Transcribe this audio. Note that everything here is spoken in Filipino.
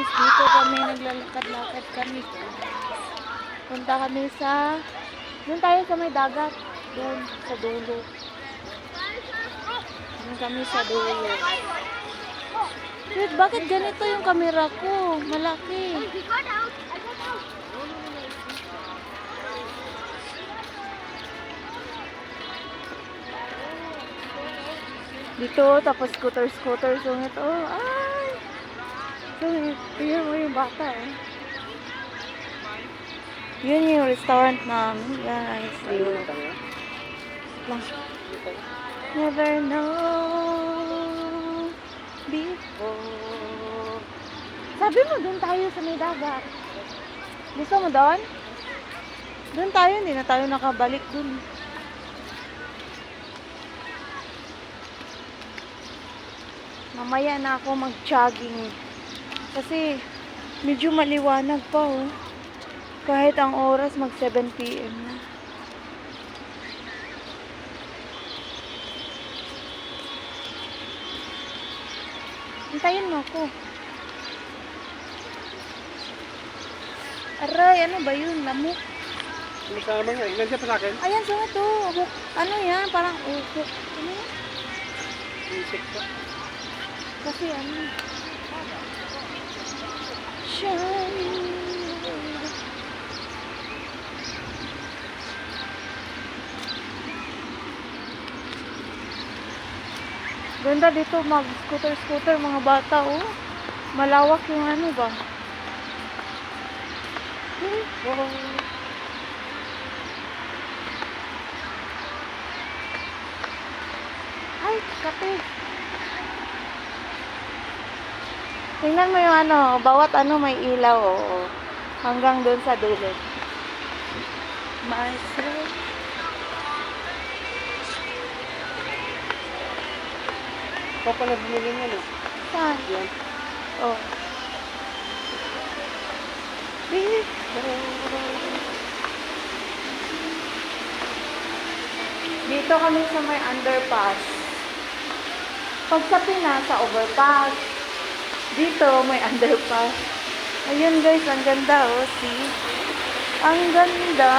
guys, dito kami naglalakad-lakad kami. Punta kami sa, doon tayo sa may dagat. Doon, sa dulo. Doon kami sa dulo. Wait, bakit ganito yung camera ko? Malaki. Dito, tapos scooter. Sungit, oh, ay! Sungit, tingnan mo yung bata, eh. Yun yung restaurant namin, guys. Ayun. Lang. Never know before. Sabi mo, doon tayo sa may dagat. Gusto mo doon? Doon tayo, hindi na tayo nakabalik doon. Mamaya na ako mag-jogging. Kasi medyo maliwanag pa, oh. Kahit ang oras mag 7 PM na. Hintayin mo ako. Aray, ano ba yun? Lamok. Masama nga. Nandiyan pa sa akin? Ayan, sungat to. Ano yan? Parang ukok. Ano yan? Insect pa. Kasi ano? Shine. Ganda dito mag-scooter mga bata, oh. Malawak yung ano ba? Wow. Ay, kape. Tingnan mo yung ano, bawat ano may ilaw, oh. Hanggang doon sa dulo. Myself. Ikaw pala bumili niya, no? Saan? Yan. Oh. Dito kami sa may underpass. Pag sa Pinas, sa overpass. Dito, may underpass. Ayun guys, ang ganda, oh. See? Ang ganda.